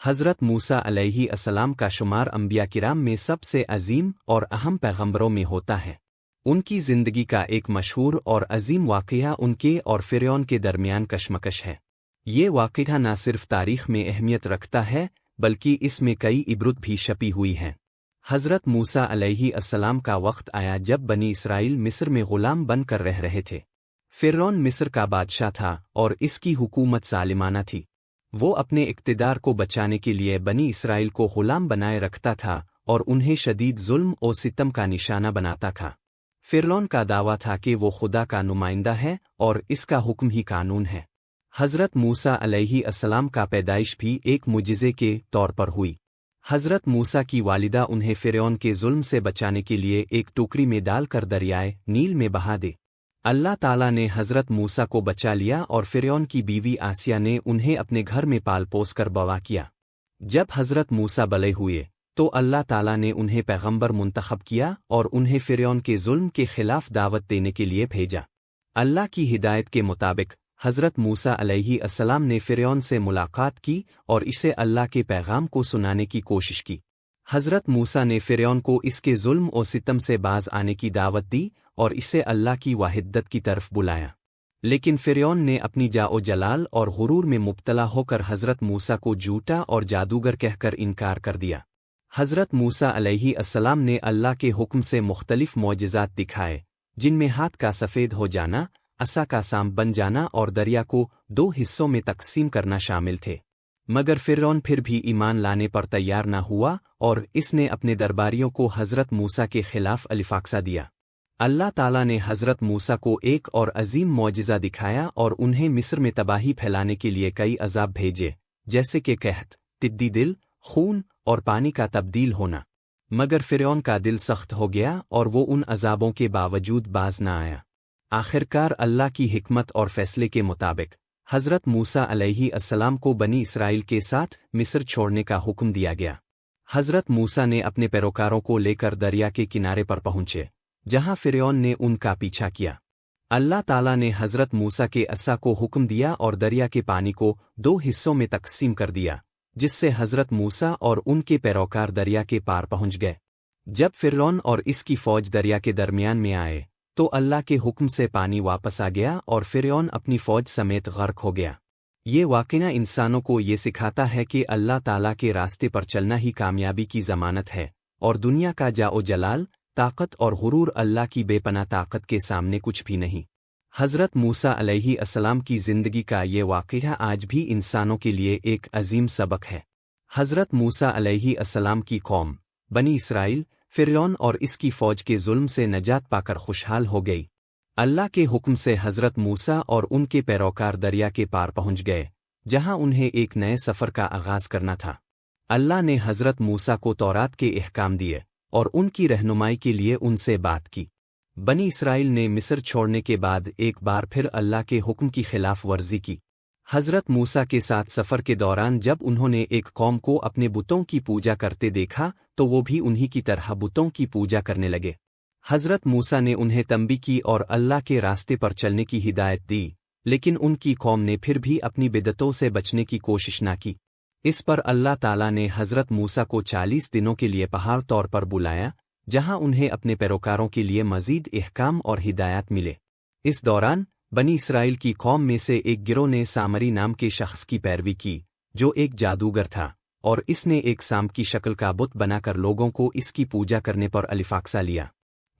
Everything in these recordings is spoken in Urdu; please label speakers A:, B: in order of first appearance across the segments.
A: حضرت موسیٰ علیہ السلام کا شمار انبیاء کرام میں سب سے عظیم اور اہم پیغمبروں میں ہوتا ہے۔ ان کی زندگی کا ایک مشہور اور عظیم واقعہ ان کے اور فرعون کے درمیان کشمکش ہے۔ یہ واقعہ نہ صرف تاریخ میں اہمیت رکھتا ہے بلکہ اس میں کئی عبرت بھی چھپی ہوئی ہیں۔ حضرت موسیٰ علیہ السلام کا وقت آیا جب بنی اسرائیل مصر میں غلام بن کر رہ رہے تھے۔ فرعون مصر کا بادشاہ تھا اور اس کی حکومت ظالمانہ تھی۔ وہ اپنے اقتدار کو بچانے کے لیے بنی اسرائیل کو غلام بنائے رکھتا تھا اور انہیں شدید ظلم و ستم کا نشانہ بناتا تھا۔ فرعون کا دعویٰ تھا کہ وہ خدا کا نمائندہ ہے اور اس کا حکم ہی قانون ہے۔ حضرت موسیٰ علیہ السلام کا پیدائش بھی ایک معجزے کے طور پر ہوئی۔ حضرت موسیٰ کی والدہ انہیں فرعون کے ظلم سے بچانے کے لیے ایک ٹوکری میں ڈال کر دریائے نیل میں بہا دے۔ اللہ تعالیٰ نے حضرت موسیٰ کو بچا لیا اور فرعون کی بیوی آسیہ نے انہیں اپنے گھر میں پال پوس کر بڑا کیا۔ جب حضرت موسیٰ بڑے ہوئے تو اللہ تعالیٰ نے انہیں پیغمبر منتخب کیا اور انہیں فرعون کے ظلم کے خلاف دعوت دینے کے لیے بھیجا۔ اللہ کی ہدایت کے مطابق حضرت موسیٰ علیہ السلام نے فرعون سے ملاقات کی اور اسے اللہ کے پیغام کو سنانے کی کوشش کی۔ حضرت موسیٰ نے فرعون کو اس کے ظلم و ستم سے باز آنے کی دعوت دی اور اسے اللہ کی وحدت کی طرف بلایا، لیکن فرعون نے اپنی جاؤ جلال اور غرور میں مبتلا ہو کر حضرت موسیٰ کو جھوٹا اور جادوگر کہہ کر انکار کر دیا۔ حضرت موسیٰ علیہ السلام نے اللہ کے حکم سے مختلف معجزات دکھائے، جن میں ہاتھ کا سفید ہو جانا، عصا کا سانپ بن جانا اور دریا کو 2 حصوں میں تقسیم کرنا شامل تھے، مگر فرعون پھر بھی ایمان لانے پر تیار نہ ہوا اور اس نے اپنے درباریوں کو حضرت موسیٰ کے خلاف الفاقسہ دیا۔ اللہ تعالیٰ نے حضرت موسیٰ کو ایک اور عظیم معجزہ دکھایا اور انہیں مصر میں تباہی پھیلانے کے لیے کئی عذاب بھیجے، جیسے کہ قحط، ٹڈی دل، خون اور پانی کا تبدیل ہونا، مگر فرعون کا دل سخت ہو گیا اور وہ ان عذابوں کے باوجود باز نہ آیا۔ آخرکار اللہ کی حکمت اور فیصلے کے مطابق حضرت موسیٰ علیہ السلام کو بنی اسرائیل کے ساتھ مصر چھوڑنے کا حکم دیا گیا۔ حضرت موسیٰ نے اپنے پیروکاروں کو لے کر دریا کے کنارے پر پہنچے، جہاں فرعون نے ان کا پیچھا کیا۔ اللہ تعالیٰ نے حضرت موسیٰ کے عصا کو حکم دیا اور دریا کے پانی کو 2 حصوں میں تقسیم کر دیا، جس سے حضرت موسیٰ اور ان کے پیروکار دریا کے پار پہنچ گئے۔ جب فرعون اور اس کی فوج دریا کے درمیان میں آئے تو اللہ کے حکم سے پانی واپس آ گیا اور فرعون اپنی فوج سمیت غرق ہو گیا۔ یہ واقعہ انسانوں کو یہ سکھاتا ہے کہ اللہ تعالیٰ کے راستے پر چلنا ہی کامیابی کی ضمانت ہے، اور دنیا کا جاؤ جلال، طاقت اور غرور اللہ کی بے پناہ طاقت کے سامنے کچھ بھی نہیں۔ حضرت موسیٰ علیہ السلام کی زندگی کا یہ واقعہ آج بھی انسانوں کے لیے ایک عظیم سبق ہے۔ حضرت موسیٰ علیہ السلام کی قوم بنی اسرائیل فرعون اور اس کی فوج کے ظلم سے نجات پا کر خوشحال ہو گئی۔ اللہ کے حکم سے حضرت موسیٰ اور ان کے پیروکار دریا کے پار پہنچ گئے، جہاں انہیں ایک نئے سفر کا آغاز کرنا تھا۔ اللہ نے حضرت موسیٰ کو تورات کے احکام دیے اور ان کی رہنمائی کے لیے ان سے بات کی۔ بنی اسرائیل نے مصر چھوڑنے کے بعد ایک بار پھر اللہ کے حکم کی خلاف ورزی کی۔ حضرت موسیٰ کے ساتھ سفر کے دوران جب انہوں نے ایک قوم کو اپنے بتوں کی پوجا کرتے دیکھا تو وہ بھی انہی کی طرح بتوں کی پوجا کرنے لگے۔ حضرت موسیٰ نے انہیں تنبیہ کی اور اللہ کے راستے پر چلنے کی ہدایت دی، لیکن ان کی قوم نے پھر بھی اپنی بدعتوں سے بچنے کی کوشش نہ کی۔ اس پر اللہ تعالیٰ نے حضرت موسیٰ کو 40 دنوں کے لیے پہاڑ طور پر بلایا، جہاں انہیں اپنے پیروکاروں کے لیے مزید احکام اور ہدایات ملے۔ اس دوران بنی اسرائیل کی قوم میں سے ایک گروہ نے سامری نام کے شخص کی پیروی کی، جو ایک جادوگر تھا، اور اس نے ایک سانپ کی شکل کا بت بنا کر لوگوں کو اس کی پوجا کرنے پر الفاقسہ لیا۔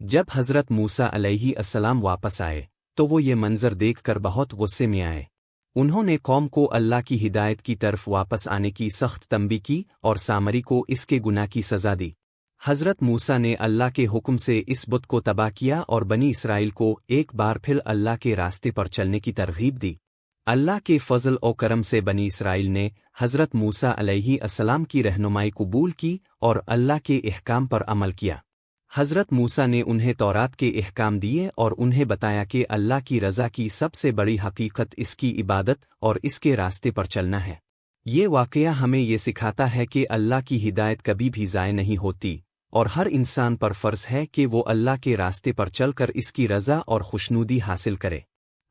A: جب حضرت موسیٰ علیہ السلام واپس آئے تو وہ یہ منظر دیکھ کر بہت غصے میں آئے۔ انہوں نے قوم کو اللہ کی ہدایت کی طرف واپس آنے کی سخت تنبیہ کی اور سامری کو اس کے گناہ کی سزا دی۔ حضرت موسیٰ نے اللہ کے حکم سے اس بت کو تباہ کیا اور بنی اسرائیل کو ایک بار پھر اللہ کے راستے پر چلنے کی ترغیب دی۔ اللہ کے فضل و کرم سے بنی اسرائیل نے حضرت موسیٰ علیہ السلام کی رہنمائی قبول کی اور اللہ کے احکام پر عمل کیا۔ حضرت موسیٰ نے انہیں تورات کے احکام دیے اور انہیں بتایا کہ اللہ کی رضا کی سب سے بڑی حقیقت اس کی عبادت اور اس کے راستے پر چلنا ہے۔ یہ واقعہ ہمیں یہ سکھاتا ہے کہ اللہ کی ہدایت کبھی بھی ضائع نہیں ہوتی، اور ہر انسان پر فرض ہے کہ وہ اللہ کے راستے پر چل کر اس کی رضا اور خوشنودی حاصل کرے۔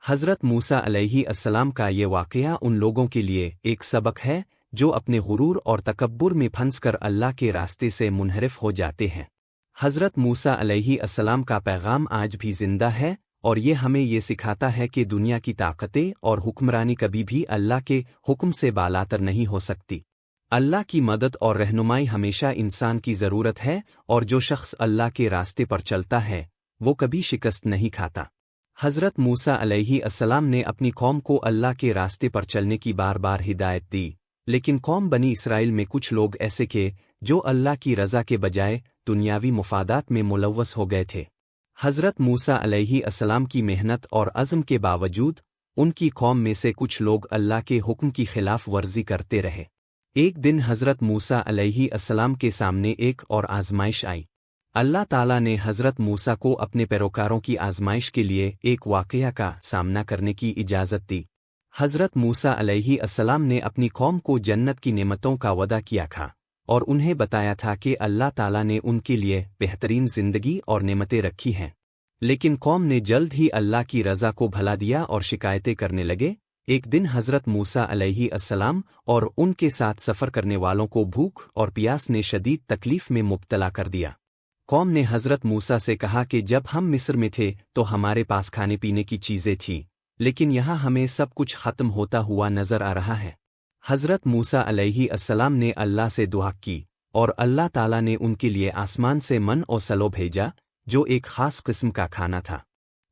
A: حضرت موسیٰ علیہ السلام کا یہ واقعہ ان لوگوں کے لیے ایک سبق ہے جو اپنے غرور اور تکبر میں پھنس کر اللہ کے راستے سے منحرف ہو جاتے ہیں۔ حضرت موسیٰ علیہ السلام کا پیغام آج بھی زندہ ہے، اور یہ ہمیں یہ سکھاتا ہے کہ دنیا کی طاقتیں اور حکمرانی کبھی بھی اللہ کے حکم سے بالاتر نہیں ہو سکتی۔ اللہ کی مدد اور رہنمائی ہمیشہ انسان کی ضرورت ہے، اور جو شخص اللہ کے راستے پر چلتا ہے وہ کبھی شکست نہیں کھاتا۔ حضرت موسیٰ علیہ السلام نے اپنی قوم کو اللہ کے راستے پر چلنے کی بار بار ہدایت دی، لیکن قوم بنی اسرائیل میں کچھ لوگ ایسے تھے جو اللہ کی رضا کے بجائے دنیاوی مفادات میں ملوث ہو گئے تھے۔ حضرت موسیٰ علیہ السلام کی محنت اور عزم کے باوجود ان کی قوم میں سے کچھ لوگ اللہ کے حکم کی خلاف ورزی کرتے رہے۔ ایک دن حضرت موسیٰ علیہ السلام کے سامنے ایک اور آزمائش آئی۔ اللہ تعالیٰ نے حضرت موسیٰ کو اپنے پیروکاروں کی آزمائش کے لیے ایک واقعہ کا سامنا کرنے کی اجازت دی۔ حضرت موسیٰ علیہ السلام نے اپنی قوم کو جنت کی نعمتوں کا وعدہ کیا تھا، اور انہیں بتایا تھا کہ اللہ تعالیٰ نے ان کے لیے بہترین زندگی اور نعمتیں رکھی ہیں، لیکن قوم نے جلد ہی اللہ کی رضا کو بھلا دیا اور شکایتیں کرنے لگے۔ ایک دن حضرت موسیٰ علیہ السلام اور ان کے ساتھ سفر کرنے والوں کو بھوک اور پیاس نے شدید تکلیف میں مبتلا کر دیا۔ قوم نے حضرت موسیٰ سے کہا کہ جب ہم مصر میں تھے تو ہمارے پاس کھانے پینے کی چیزیں تھیں، لیکن یہاں ہمیں سب کچھ ختم ہوتا ہوا نظر آ رہا ہے۔ حضرت موسیٰ علیہ السلام نے اللہ سے دعا کی، اور اللہ تعالیٰ نے ان کے لیے آسمان سے من اور سلو بھیجا، جو ایک خاص قسم کا کھانا تھا۔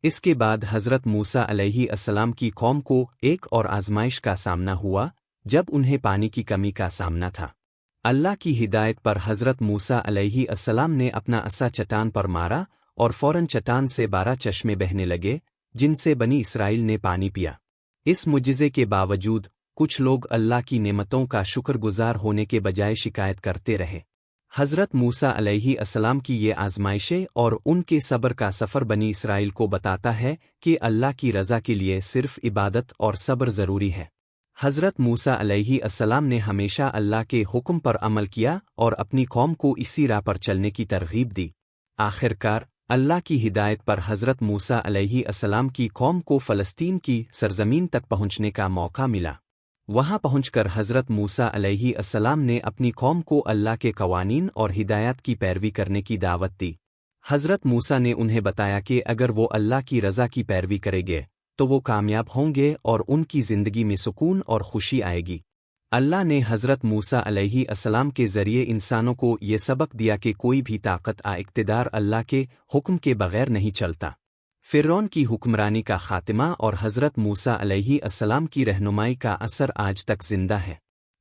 A: اس کے بعد حضرت موسیٰ علیہ السلام کی قوم کو ایک اور آزمائش کا سامنا ہوا، جب انہیں پانی کی کمی کا سامنا تھا۔ اللہ کی ہدایت پر حضرت موسیٰ علیہ السلام نے اپنا عصا چٹان پر مارا، اور فوراً چٹان سے 12 چشمے بہنے لگے، جن سے بنی اسرائیل نے پانی پیا۔ اس معجزے کے باوجود کچھ لوگ اللہ کی نعمتوں کا شکر گزار ہونے کے بجائے شکایت کرتے رہے۔ حضرت موسیٰ علیہ السلام کی یہ آزمائشیں اور ان کے صبر کا سفر بنی اسرائیل کو بتاتا ہے کہ اللہ کی رضا کے لیے صرف عبادت اور صبر ضروری ہے۔ حضرت موسیٰ علیہ السلام نے ہمیشہ اللہ کے حکم پر عمل کیا اور اپنی قوم کو اسی راہ پر چلنے کی ترغیب دی۔ آخر کار اللہ کی ہدایت پر حضرت موسیٰ علیہ السلام کی قوم کو فلسطین کی سرزمین تک پہنچنے کا موقع ملا۔ وہاں پہنچ کر حضرت موسیٰ علیہ السلام نے اپنی قوم کو اللہ کے قوانین اور ہدایات کی پیروی کرنے کی دعوت دی۔ حضرت موسیٰ نے انہیں بتایا کہ اگر وہ اللہ کی رضا کی پیروی کریں گے تو وہ کامیاب ہوں گے اور ان کی زندگی میں سکون اور خوشی آئے گی۔ اللہ نے حضرت موسیٰ علیہ السلام کے ذریعے انسانوں کو یہ سبق دیا کہ کوئی بھی طاقت اقتدار اللہ کے حکم کے بغیر نہیں چلتا۔ فرعون کی حکمرانی کا خاتمہ اور حضرت موسیٰ علیہ السلام کی رہنمائی کا اثر آج تک زندہ ہے۔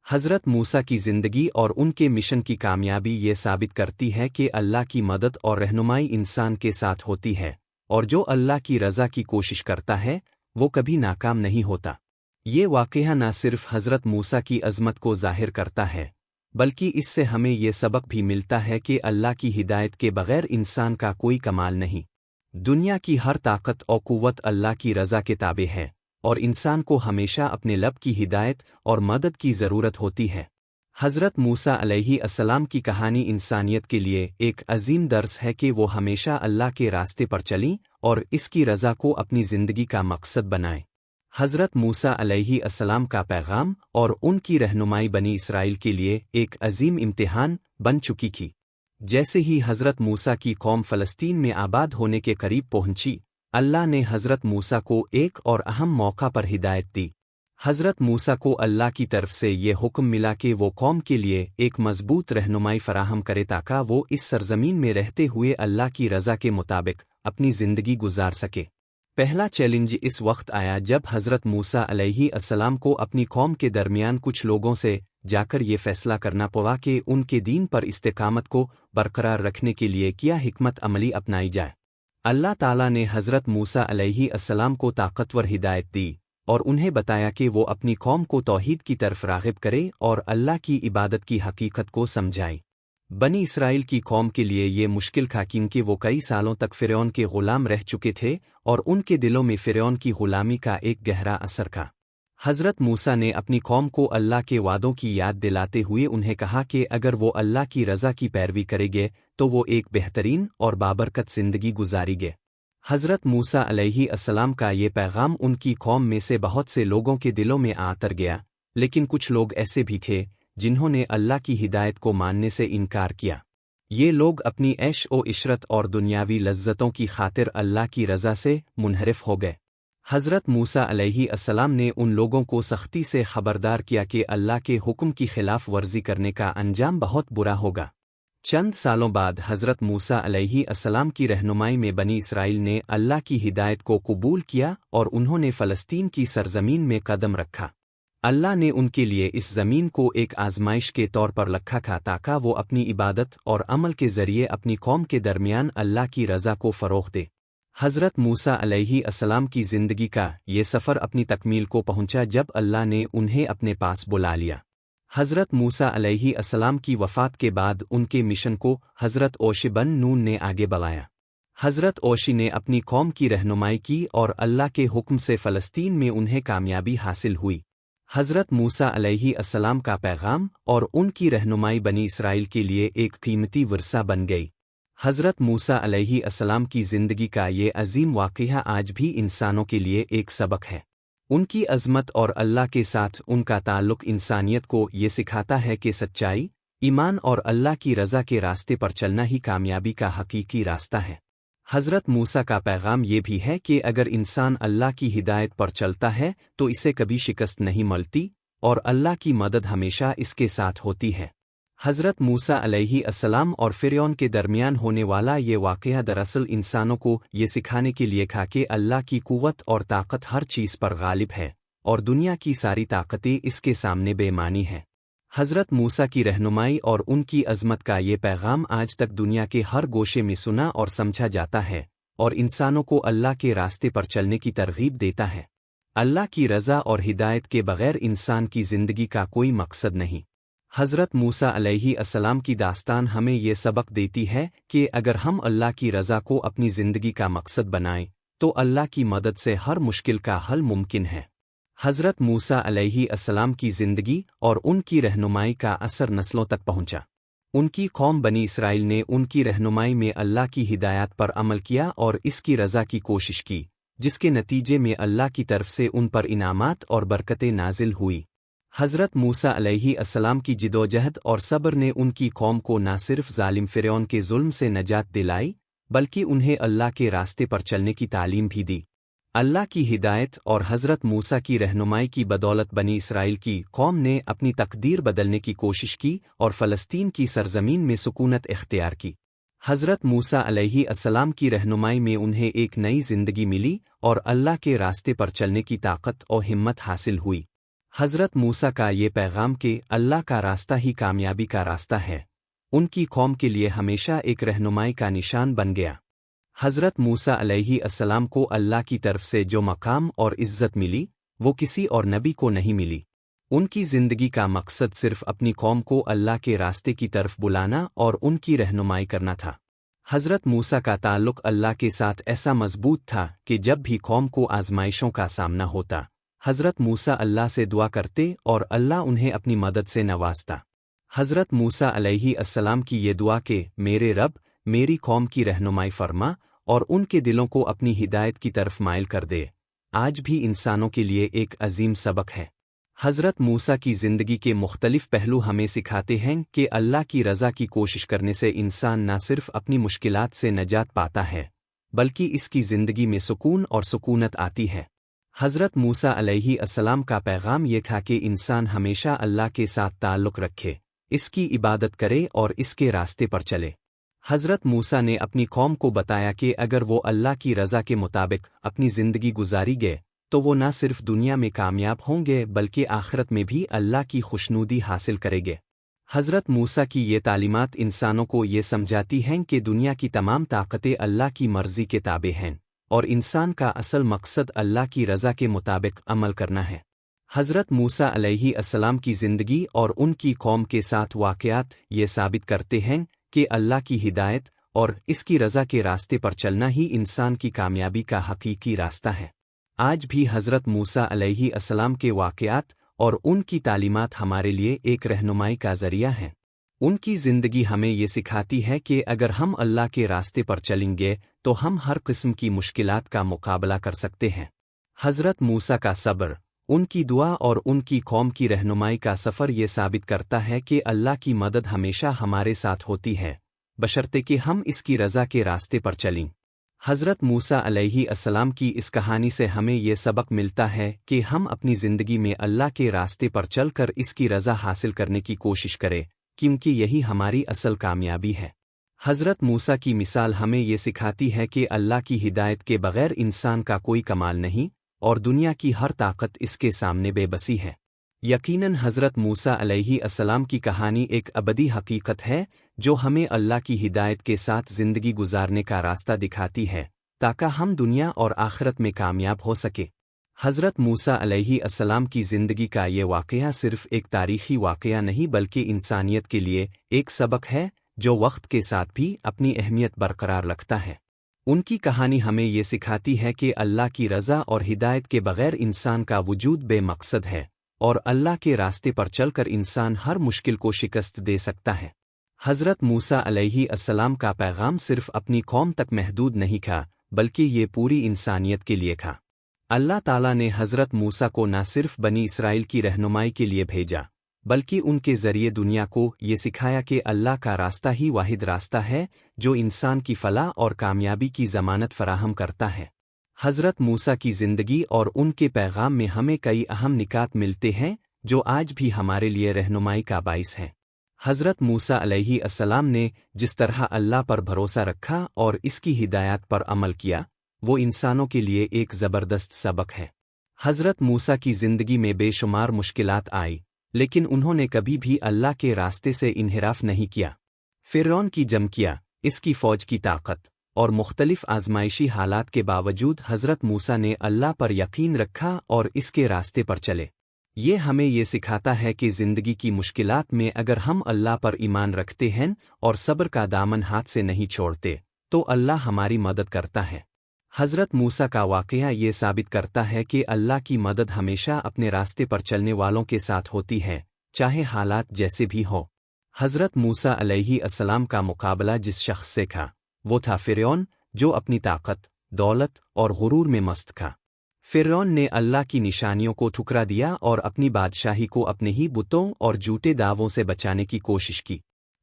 A: حضرت موسیٰ کی زندگی اور ان کے مشن کی کامیابی یہ ثابت کرتی ہے کہ اللہ کی مدد اور رہنمائی انسان کے ساتھ ہوتی ہے، اور جو اللہ کی رضا کی کوشش کرتا ہے وہ کبھی ناکام نہیں ہوتا۔ یہ واقعہ نہ صرف حضرت موسیٰ کی عظمت کو ظاہر کرتا ہے، بلکہ اس سے ہمیں یہ سبق بھی ملتا ہے کہ اللہ کی ہدایت کے بغیر انسان کا کوئی کمال نہیں۔ دنیا کی ہر طاقت اور قوت اللہ کی رضا کے تابع ہے، اور انسان کو ہمیشہ اپنے رب کی ہدایت اور مدد کی ضرورت ہوتی ہے۔ حضرت موسیٰ علیہ السلام کی کہانی انسانیت کے لیے ایک عظیم درس ہے کہ وہ ہمیشہ اللہ کے راستے پر چلیں اور اس کی رضا کو اپنی زندگی کا مقصد بنائیں۔ حضرت موسیٰ علیہ السلام کا پیغام اور ان کی رہنمائی بنی اسرائیل کے لیے ایک عظیم امتحان بن چکی تھی۔ جیسے ہی حضرت موسیٰ کی قوم فلسطین میں آباد ہونے کے قریب پہنچی، اللہ نے حضرت موسیٰ کو ایک اور اہم موقع پر ہدایت دی۔ حضرت موسیٰ کو اللہ کی طرف سے یہ حکم ملا کہ وہ قوم کے لیے ایک مضبوط رہنمائی فراہم کرے تاکہ وہ اس سرزمین میں رہتے ہوئے اللہ کی رضا کے مطابق اپنی زندگی گزار سکے۔ پہلا چیلنج اس وقت آیا جب حضرت موسیٰ علیہ السلام کو اپنی قوم کے درمیان کچھ لوگوں سے جا کر یہ فیصلہ کرنا پڑا کہ ان کے دین پر استقامت کو برقرار رکھنے کے لیے کیا حکمت عملی اپنائی جائے۔ اللہ تعالیٰ نے حضرت موسیٰ علیہ السلام کو طاقتور ہدایت دی اور انہیں بتایا کہ وہ اپنی قوم کو توحید کی طرف راغب کرے اور اللہ کی عبادت کی حقیقت کو سمجھائے۔ بنی اسرائیل کی قوم کے لیے یہ مشکل تھا کیونکہ وہ کئی سالوں تک فرعون کے غلام رہ چکے تھے اور ان کے دلوں میں فرعون کی غلامی کا ایک گہرا اثر تھا۔ حضرت موسیٰ نے اپنی قوم کو اللہ کے وعدوں کی یاد دلاتے ہوئے انہیں کہا کہ اگر وہ اللہ کی رضا کی پیروی کریں گے تو وہ ایک بہترین اور بابرکت زندگی گزاریں گے۔ حضرت موسیٰ علیہ السلام کا یہ پیغام ان کی قوم میں سے بہت سے لوگوں کے دلوں میں اتر گیا، لیکن کچھ لوگ ایسے بھی تھے جنہوں نے اللہ کی ہدایت کو ماننے سے انکار کیا۔ یہ لوگ اپنی عیش و عشرت اور دنیاوی لذتوں کی خاطر اللہ کی رضا سے منحرف ہو گئے۔ حضرت موسیٰ علیہ السلام نے ان لوگوں کو سختی سے خبردار کیا کہ اللہ کے حکم کی خلاف ورزی کرنے کا انجام بہت برا ہوگا۔ چند سالوں بعد حضرت موسیٰ علیہ السلام کی رہنمائی میں بنی اسرائیل نے اللہ کی ہدایت کو قبول کیا اور انہوں نے فلسطین کی سرزمین میں قدم رکھا۔ اللہ نے ان کے لیے اس زمین کو ایک آزمائش کے طور پر رکھا تھا تاکہ وہ اپنی عبادت اور عمل کے ذریعے اپنی قوم کے درمیان اللہ کی رضا کو فروغ دے۔ حضرت موسیٰ علیہ السلام کی زندگی کا یہ سفر اپنی تکمیل کو پہنچا جب اللہ نے انہیں اپنے پاس بلا لیا۔ حضرت موسیٰ علیہ السلام کی وفات کے بعد ان کے مشن کو حضرت یوشع بن نون نے آگے بڑھایا۔ حضرت یوشع نے اپنی قوم کی رہنمائی کی اور اللہ کے حکم سے فلسطین میں انہیں کامیابی حاصل ہوئی۔ حضرت موسیٰ علیہ السلام کا پیغام اور ان کی رہنمائی بنی اسرائیل کے لیے ایک قیمتی ورثہ بن گئی۔ حضرت موسیٰ علیہ السلام کی زندگی کا یہ عظیم واقعہ آج بھی انسانوں کے لیے ایک سبق ہے۔ ان کی عظمت اور اللہ کے ساتھ ان کا تعلق انسانیت کو یہ سکھاتا ہے کہ سچائی، ایمان اور اللہ کی رضا کے راستے پر چلنا ہی کامیابی کا حقیقی راستہ ہے۔ حضرت موسیٰ کا پیغام یہ بھی ہے کہ اگر انسان اللہ کی ہدایت پر چلتا ہے تو اسے کبھی شکست نہیں ملتی اور اللہ کی مدد ہمیشہ اس کے ساتھ ہوتی ہے۔ حضرت موسیٰ علیہ السلام اور فرعون کے درمیان ہونے والا یہ واقعہ دراصل انسانوں کو یہ سکھانے کے لیے تھا کہ اللہ کی قوت اور طاقت ہر چیز پر غالب ہے اور دنیا کی ساری طاقتیں اس کے سامنے بے معنی ہیں۔ حضرت موسیٰ کی رہنمائی اور ان کی عظمت کا یہ پیغام آج تک دنیا کے ہر گوشے میں سنا اور سمجھا جاتا ہے اور انسانوں کو اللہ کے راستے پر چلنے کی ترغیب دیتا ہے۔ اللہ کی رضا اور ہدایت کے بغیر انسان کی زندگی کا کوئی مقصد نہیں۔ حضرت موسیٰ علیہ السلام کی داستان ہمیں یہ سبق دیتی ہے کہ اگر ہم اللہ کی رضا کو اپنی زندگی کا مقصد بنائیں تو اللہ کی مدد سے ہر مشکل کا حل ممکن ہے۔ حضرت موسیٰ علیہ السلام کی زندگی اور ان کی رہنمائی کا اثر نسلوں تک پہنچا۔ ان کی قوم بنی اسرائیل نے ان کی رہنمائی میں اللہ کی ہدایات پر عمل کیا اور اس کی رضا کی کوشش کی، جس کے نتیجے میں اللہ کی طرف سے ان پر انعامات اور برکتیں نازل ہوئی۔ حضرت موسیٰ علیہ السلام کی جدوجہد اور صبر نے ان کی قوم کو نہ صرف ظالم فرعون کے ظلم سے نجات دلائی بلکہ انہیں اللہ کے راستے پر چلنے کی تعلیم بھی دی۔ اللہ کی ہدایت اور حضرت موسیٰ کی رہنمائی کی بدولت بنی اسرائیل کی قوم نے اپنی تقدیر بدلنے کی کوشش کی اور فلسطین کی سرزمین میں سکونت اختیار کی۔ حضرت موسیٰ علیہ السلام کی رہنمائی میں انہیں ایک نئی زندگی ملی اور اللہ کے راستے پر چلنے کی طاقت اور ہمت حاصل ہوئی۔ حضرت موسیٰ کا یہ پیغام کہ اللہ کا راستہ ہی کامیابی کا راستہ ہے، ان کی قوم کے لیے ہمیشہ ایک رہنمائی کا نشان بن گیا۔ حضرت موسیٰ علیہ السلام کو اللہ کی طرف سے جو مقام اور عزت ملی وہ کسی اور نبی کو نہیں ملی۔ ان کی زندگی کا مقصد صرف اپنی قوم کو اللہ کے راستے کی طرف بلانا اور ان کی رہنمائی کرنا تھا۔ حضرت موسیٰ کا تعلق اللہ کے ساتھ ایسا مضبوط تھا کہ جب بھی قوم کو آزمائشوں کا سامنا ہوتا، حضرت موسیٰ اللہ سے دعا کرتے اور اللہ انہیں اپنی مدد سے نوازتا۔ حضرت موسیٰ علیہ السلام کی یہ دعا کہ میرے رب میری قوم کی رہنمائی فرما اور ان کے دلوں کو اپنی ہدایت کی طرف مائل کر دے، آج بھی انسانوں کے لیے ایک عظیم سبق ہے۔ حضرت موسیٰ کی زندگی کے مختلف پہلو ہمیں سکھاتے ہیں کہ اللہ کی رضا کی کوشش کرنے سے انسان نہ صرف اپنی مشکلات سے نجات پاتا ہے بلکہ اس کی زندگی میں سکون اور سکونت آتی ہے۔ حضرت موسیٰ علیہ السلام کا پیغام یہ تھا کہ انسان ہمیشہ اللہ کے ساتھ تعلق رکھے، اس کی عبادت کرے اور اس کے راستے پر چلے۔ حضرت موسیٰ نے اپنی قوم کو بتایا کہ اگر وہ اللہ کی رضا کے مطابق اپنی زندگی گزاری گئے تو وہ نہ صرف دنیا میں کامیاب ہوں گے بلکہ آخرت میں بھی اللہ کی خوشنودی حاصل کریں گے۔ حضرت موسیٰ کی یہ تعلیمات انسانوں کو یہ سمجھاتی ہیں کہ دنیا کی تمام طاقتیں اللہ کی مرضی کے تابع ہیں اور انسان کا اصل مقصد اللہ کی رضا کے مطابق عمل کرنا ہے۔ حضرت موسیٰ علیہ السلام کی زندگی اور ان کی قوم کے ساتھ واقعات یہ ثابت کرتے ہیں کہ اللہ کی ہدایت اور اس کی رضا کے راستے پر چلنا ہی انسان کی کامیابی کا حقیقی راستہ ہے۔ آج بھی حضرت موسیٰ علیہ السلام کے واقعات اور ان کی تعلیمات ہمارے لیے ایک رہنمائی کا ذریعہ ہیں۔ ان کی زندگی ہمیں یہ سکھاتی ہے کہ اگر ہم اللہ کے راستے پر چلیں گے تو ہم ہر قسم کی مشکلات کا مقابلہ کر سکتے ہیں۔ حضرت موسیٰ کا صبر، ان کی دعا اور ان کی قوم کی رہنمائی کا سفر یہ ثابت کرتا ہے کہ اللہ کی مدد ہمیشہ ہمارے ساتھ ہوتی ہے، بشرطے کہ ہم اس کی رضا کے راستے پر چلیں۔ حضرت موسیٰ علیہ السلام کی اس کہانی سے ہمیں یہ سبق ملتا ہے کہ ہم اپنی زندگی میں اللہ کے راستے پر چل کر اس کی رضا حاصل کرنے کی کوشش کریں، کیونکہ یہی ہماری اصل کامیابی ہے۔ حضرت موسیٰ کی مثال ہمیں یہ سکھاتی ہے کہ اللہ کی ہدایت کے بغیر انسان کا کوئی کمال نہیں، اور دنیا کی ہر طاقت اس کے سامنے بے بسی ہے۔ یقیناً حضرت موسیٰ علیہ السلام کی کہانی ایک ابدی حقیقت ہے جو ہمیں اللہ کی ہدایت کے ساتھ زندگی گزارنے کا راستہ دکھاتی ہے تاکہ ہم دنیا اور آخرت میں کامیاب ہو سکے۔ حضرت موسیٰ علیہ السلام کی زندگی کا یہ واقعہ صرف ایک تاریخی واقعہ نہیں بلکہ انسانیت کے لیے ایک سبق ہے جو وقت کے ساتھ بھی اپنی اہمیت برقرار رکھتا ہے۔ ان کی کہانی ہمیں یہ سکھاتی ہے کہ اللہ کی رضا اور ہدایت کے بغیر انسان کا وجود بے مقصد ہے، اور اللہ کے راستے پر چل کر انسان ہر مشکل کو شکست دے سکتا ہے۔ حضرت موسیٰ علیہ السلام کا پیغام صرف اپنی قوم تک محدود نہیں تھا بلکہ یہ پوری انسانیت کے لیے تھا۔ اللہ تعالیٰ نے حضرت موسیٰ کو نہ صرف بنی اسرائیل کی رہنمائی کے لیے بھیجا بلکہ ان کے ذریعے دنیا کو یہ سکھایا کہ اللہ کا راستہ ہی واحد راستہ ہے جو انسان کی فلاح اور کامیابی کی ضمانت فراہم کرتا ہے۔ حضرت موسیٰ کی زندگی اور ان کے پیغام میں ہمیں کئی اہم نکات ملتے ہیں جو آج بھی ہمارے لیے رہنمائی کا باعث ہیں۔ حضرت موسیٰ علیہ السلام نے جس طرح اللہ پر بھروسہ رکھا اور اس کی ہدایات پر عمل کیا، وہ انسانوں کے لیے ایک زبردست سبق ہے۔ حضرت موسیٰ کی زندگی میں بے شمار مشکلات آئی، لیکن انہوں نے کبھی بھی اللہ کے راستے سے انحراف نہیں کیا۔ فرعون کی جمکیا، اس کی فوج کی طاقت اور مختلف آزمائشی حالات کے باوجود حضرت موسیٰ نے اللہ پر یقین رکھا اور اس کے راستے پر چلے۔ یہ ہمیں یہ سکھاتا ہے کہ زندگی کی مشکلات میں اگر ہم اللہ پر ایمان رکھتے ہیں اور صبر کا دامن ہاتھ سے نہیں چھوڑتے تو اللہ ہماری مدد کرتا ہے۔ حضرت موسیٰ کا واقعہ یہ ثابت کرتا ہے کہ اللہ کی مدد ہمیشہ اپنے راستے پر چلنے والوں کے ساتھ ہوتی ہے، چاہے حالات جیسے بھی ہو۔ حضرت موسیٰ علیہ السلام کا مقابلہ جس شخص سے تھا وہ تھا فرعون، جو اپنی طاقت، دولت اور غرور میں مست تھا۔ فرعون نے اللہ کی نشانیوں کو ٹھکرا دیا اور اپنی بادشاہی کو اپنے ہی بتوں اور جھوٹے دعووں سے بچانے کی کوشش کی۔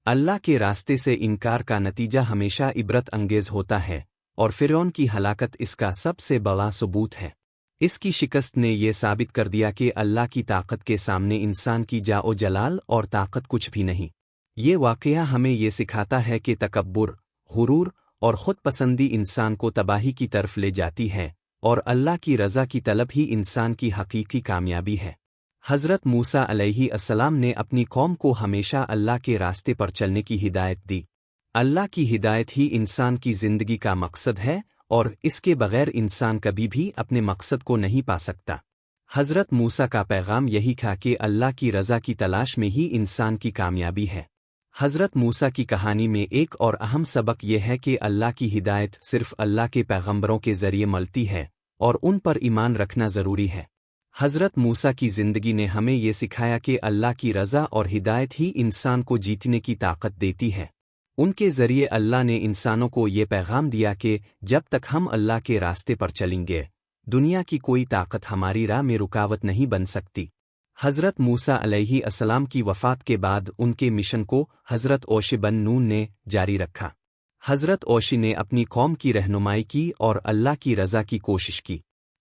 A: اللہ کے راستے سے انکار کا نتیجہ ہمیشہ عبرت انگیز ہوتا ہے، اور فرعون کی ہلاکت اس کا سب سے بڑا ثبوت ہے۔ اس کی شکست نے یہ ثابت کر دیا کہ اللہ کی طاقت کے سامنے انسان کی جاؤ جلال اور طاقت کچھ بھی نہیں۔ یہ واقعہ ہمیں یہ سکھاتا ہے کہ تکبر، غرور اور خود پسندی انسان کو تباہی کی طرف لے جاتی ہے، اور اللہ کی رضا کی طلب ہی انسان کی حقیقی کامیابی ہے۔ حضرت موسیٰ علیہ السلام نے اپنی قوم کو ہمیشہ اللہ کے راستے پر چلنے کی ہدایت دی۔ اللہ کی ہدایت ہی انسان کی زندگی کا مقصد ہے، اور اس کے بغیر انسان کبھی بھی اپنے مقصد کو نہیں پا سکتا۔ حضرت موسیٰ کا پیغام یہی تھا کہ اللہ کی رضا کی تلاش میں ہی انسان کی کامیابی ہے۔ حضرت موسیٰ کی کہانی میں ایک اور اہم سبق یہ ہے کہ اللہ کی ہدایت صرف اللہ کے پیغمبروں کے ذریعے ملتی ہے، اور ان پر ایمان رکھنا ضروری ہے۔ حضرت موسیٰ کی زندگی نے ہمیں یہ سکھایا کہ اللہ کی رضا اور ہدایت ہی انسان کو جیتنے کی طاقت دیتی ہے۔ ان کے ذریعے اللہ نے انسانوں کو یہ پیغام دیا کہ جب تک ہم اللہ کے راستے پر چلیں گے، دنیا کی کوئی طاقت ہماری راہ میں رکاوٹ نہیں بن سکتی۔ حضرت موسیٰ علیہ السلام کی وفات کے بعد ان کے مشن کو حضرت یوشع بن نون نے جاری رکھا۔ حضرت یوشع نے اپنی قوم کی رہنمائی کی اور اللہ کی رضا کی کوشش کی۔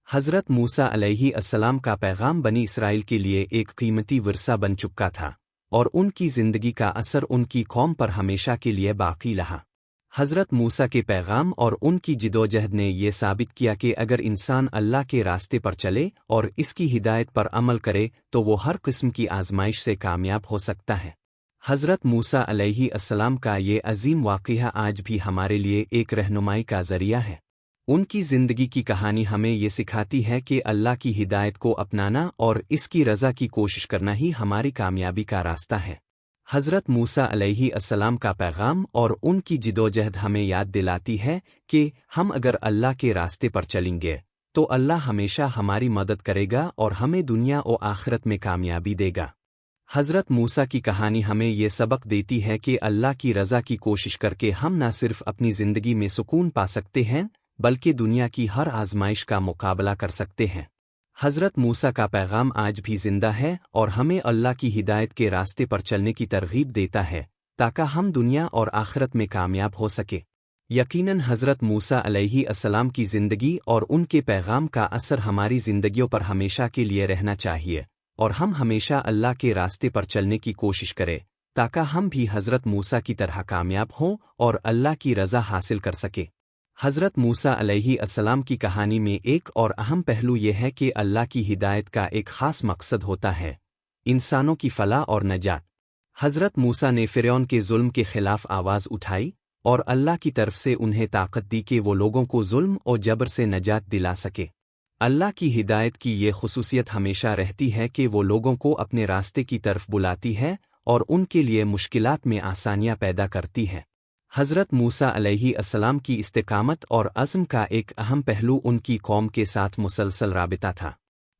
A: حضرت موسیٰ علیہ السلام کا پیغام بنی اسرائیل کے لیے ایک قیمتی ورثہ بن چکا تھا، اور ان کی زندگی کا اثر ان کی قوم پر ہمیشہ کے لیے باقی رہا۔ حضرت موسیٰ کے پیغام اور ان کی جدوجہد نے یہ ثابت کیا کہ اگر انسان اللہ کے راستے پر چلے اور اس کی ہدایت پر عمل کرے تو وہ ہر قسم کی آزمائش سے کامیاب ہو سکتا ہے۔ حضرت موسیٰ علیہ السلام کا یہ عظیم واقعہ آج بھی ہمارے لیے ایک رہنمائی کا ذریعہ ہے۔ ان کی زندگی کی کہانی ہمیں یہ سکھاتی ہے کہ اللہ کی ہدایت کو اپنانا اور اس کی رضا کی کوشش کرنا ہی ہماری کامیابی کا راستہ ہے۔ حضرت موسیٰ علیہ السلام کا پیغام اور ان کی جدوجہد ہمیں یاد دلاتی ہے کہ ہم اگر اللہ کے راستے پر چلیں گے تو اللہ ہمیشہ ہماری مدد کرے گا اور ہمیں دنیا و آخرت میں کامیابی دے گا۔ حضرت موسیٰ کی کہانی ہمیں یہ سبق دیتی ہے کہ اللہ کی رضا کی کوشش کر کے ہم نہ صرف اپنی زندگی میں سکون پا سکتے ہیں بلکہ دنیا کی ہر آزمائش کا مقابلہ کر سکتے ہیں۔ حضرت موسیٰ کا پیغام آج بھی زندہ ہے اور ہمیں اللہ کی ہدایت کے راستے پر چلنے کی ترغیب دیتا ہے تاکہ ہم دنیا اور آخرت میں کامیاب ہو سکے۔ یقیناً حضرت موسیٰ علیہ السلام کی زندگی اور ان کے پیغام کا اثر ہماری زندگیوں پر ہمیشہ کے لیے رہنا چاہیے، اور ہم ہمیشہ اللہ کے راستے پر چلنے کی کوشش کریں تاکہ ہم بھی حضرت موسیٰ کی طرح کامیاب ہوں اور اللہ کی رضا حاصل کر سکیں۔ حضرت موسیٰ علیہ السلام کی کہانی میں ایک اور اہم پہلو یہ ہے کہ اللہ کی ہدایت کا ایک خاص مقصد ہوتا ہے، انسانوں کی فلاح اور نجات۔ حضرت موسیٰ نے فرعون کے ظلم کے خلاف آواز اٹھائی اور اللہ کی طرف سے انہیں طاقت دی کہ وہ لوگوں کو ظلم اور جبر سے نجات دلا سکے۔ اللہ کی ہدایت کی یہ خصوصیت ہمیشہ رہتی ہے کہ وہ لوگوں کو اپنے راستے کی طرف بلاتی ہے اور ان کے لیے مشکلات میں آسانیاں پیدا کرتی ہے۔ حضرت موسیٰ علیہ السلام کی استقامت اور عزم کا ایک اہم پہلو ان کی قوم کے ساتھ مسلسل رابطہ تھا۔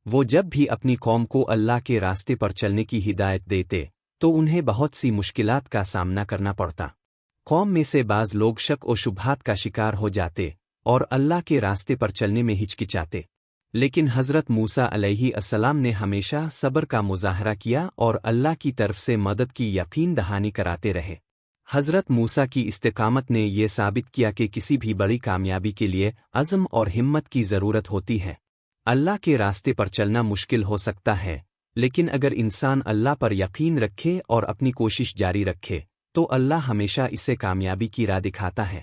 A: وہ جب بھی اپنی قوم کو اللہ کے راستے پر چلنے کی ہدایت دیتے تو انہیں بہت سی مشکلات کا سامنا کرنا پڑتا۔ قوم میں سے بعض لوگ شک و شبہات کا شکار ہو جاتے اور اللہ کے راستے پر چلنے میں ہچکچاتے، لیکن حضرت موسیٰ علیہ السلام نے ہمیشہ صبر کا مظاہرہ کیا اور اللہ کی طرف سے مدد کی یقین دہانی کراتے رہے۔ حضرت موسیٰ کی استقامت نے یہ ثابت کیا کہ کسی بھی بڑی کامیابی کے لیے عزم اور ہمت کی ضرورت ہوتی ہے۔ اللہ کے راستے پر چلنا مشکل ہو سکتا ہے، لیکن اگر انسان اللہ پر یقین رکھے اور اپنی کوشش جاری رکھے تو اللہ ہمیشہ اسے کامیابی کی راہ دکھاتا ہے۔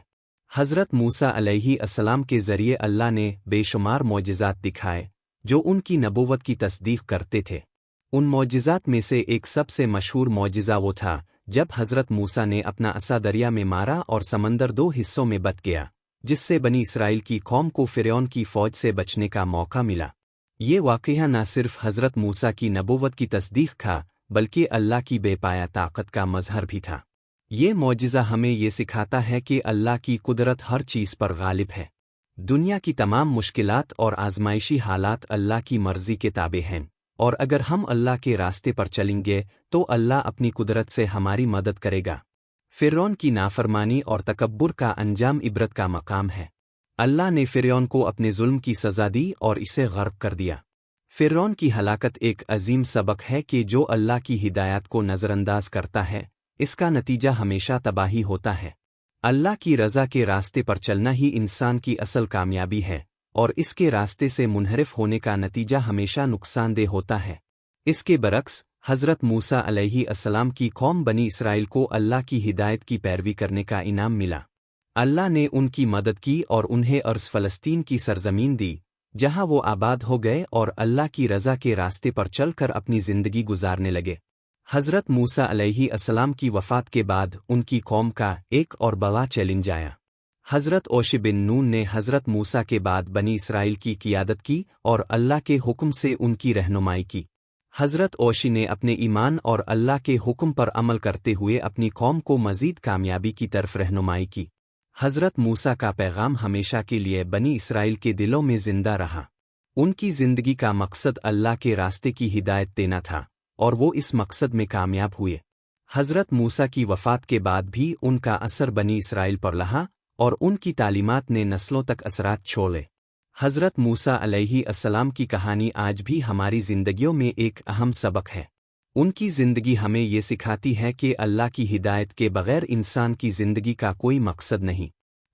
A: حضرت موسیٰ علیہ السلام کے ذریعے اللہ نے بے شمار معجزات دکھائے جو ان کی نبوت کی تصدیق کرتے تھے۔ ان معجزات میں سے ایک سب سے مشہور معجزہ وہ تھا جب حضرت موسیٰ نے اپنا عصا دریا میں مارا اور سمندر دو حصوں میں بٹ گیا، جس سے بنی اسرائیل کی قوم کو فرعون کی فوج سے بچنے کا موقع ملا۔ یہ واقعہ نہ صرف حضرت موسیٰ کی نبوت کی تصدیق تھا بلکہ اللہ کی بے پایا طاقت کا مظہر بھی تھا۔ یہ معجزہ ہمیں یہ سکھاتا ہے کہ اللہ کی قدرت ہر چیز پر غالب ہے۔ دنیا کی تمام مشکلات اور آزمائشی حالات اللہ کی مرضی کے تابع ہیں، اور اگر ہم اللہ کے راستے پر چلیں گے تو اللہ اپنی قدرت سے ہماری مدد کرے گا۔ فرعون کی نافرمانی اور تکبر کا انجام عبرت کا مقام ہے۔ اللہ نے فرعون کو اپنے ظلم کی سزا دی اور اسے غرق کر دیا۔ فرعون کی ہلاکت ایک عظیم سبق ہے کہ جو اللہ کی ہدایت کو نظر انداز کرتا ہے اس کا نتیجہ ہمیشہ تباہی ہوتا ہے۔ اللہ کی رضا کے راستے پر چلنا ہی انسان کی اصل کامیابی ہے، اور اس کے راستے سے منحرف ہونے کا نتیجہ ہمیشہ نقصان دہ ہوتا ہے۔ اس کے برعکس حضرت موسیٰ علیہ السلام کی قوم بنی اسرائیل کو اللہ کی ہدایت کی پیروی کرنے کا انعام ملا۔ اللہ نے ان کی مدد کی اور انہیں ارض فلسطین کی سرزمین دی جہاں وہ آباد ہو گئے اور اللہ کی رضا کے راستے پر چل کر اپنی زندگی گزارنے لگے۔ حضرت موسیٰ علیہ السلام کی وفات کے بعد ان کی قوم کا ایک اور بڑا چیلنج آیا۔ حضرت یوشع بن نون نے حضرت موسیٰ کے بعد بنی اسرائیل کی قیادت کی اور اللہ کے حکم سے ان کی رہنمائی کی۔ حضرت یوشع نے اپنے ایمان اور اللہ کے حکم پر عمل کرتے ہوئے اپنی قوم کو مزید کامیابی کی طرف رہنمائی کی۔ حضرت موسیٰ کا پیغام ہمیشہ کے لیے بنی اسرائیل کے دلوں میں زندہ رہا۔ ان کی زندگی کا مقصد اللہ کے راستے کی ہدایت دینا تھا، اور وہ اس مقصد میں کامیاب ہوئے۔ حضرت موسیٰ کی وفات کے بعد بھی ان کا اثر بنی اسرائیل پر رہا اور ان کی تعلیمات نے نسلوں تک اثرات چھوڑے۔ حضرت موسیٰ علیہ السلام کی کہانی آج بھی ہماری زندگیوں میں ایک اہم سبق ہے۔ ان کی زندگی ہمیں یہ سکھاتی ہے کہ اللہ کی ہدایت کے بغیر انسان کی زندگی کا کوئی مقصد نہیں۔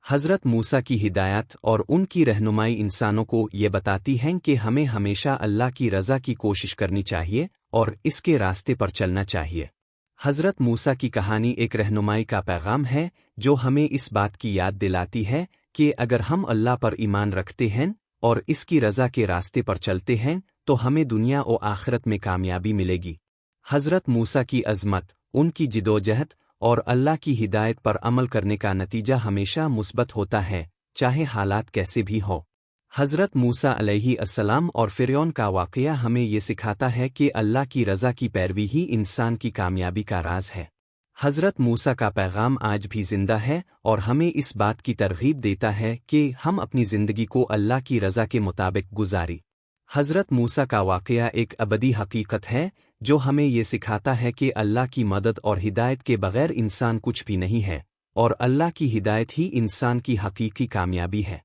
A: حضرت موسیٰ کی ہدایت اور ان کی رہنمائی انسانوں کو یہ بتاتی ہیں کہ ہمیں ہمیشہ اللہ کی رضا کی کوشش کرنی چاہیے اور اس کے راستے پر چلنا چاہیے۔ حضرت موسیٰ کی کہانی ایک رہنمائی کا پیغام ہے جو ہمیں اس بات کی یاد دلاتی ہے کہ اگر ہم اللہ پر ایمان رکھتے ہیں اور اس کی رضا کے راستے پر چلتے ہیں تو ہمیں دنیا و آخرت میں کامیابی ملے گی۔ حضرت موسیٰ کی عظمت، ان کی جدوجہد اور اللہ کی ہدایت پر عمل کرنے کا نتیجہ ہمیشہ مثبت ہوتا ہے، چاہے حالات کیسے بھی ہو۔ حضرت موسیٰ علیہ السلام اور فرعون کا واقعہ ہمیں یہ سکھاتا ہے کہ اللہ کی رضا کی پیروی ہی انسان کی کامیابی کا راز ہے۔ حضرت موسیٰ کا پیغام آج بھی زندہ ہے اور ہمیں اس بات کی ترغیب دیتا ہے کہ ہم اپنی زندگی کو اللہ کی رضا کے مطابق گزاری۔ حضرت موسیٰ کا واقعہ ایک ابدی حقیقت ہے جو ہمیں یہ سکھاتا ہے کہ اللہ کی مدد اور ہدایت کے بغیر انسان کچھ بھی نہیں ہے، اور اللہ کی ہدایت ہی انسان کی حقیقی کامیابی ہے۔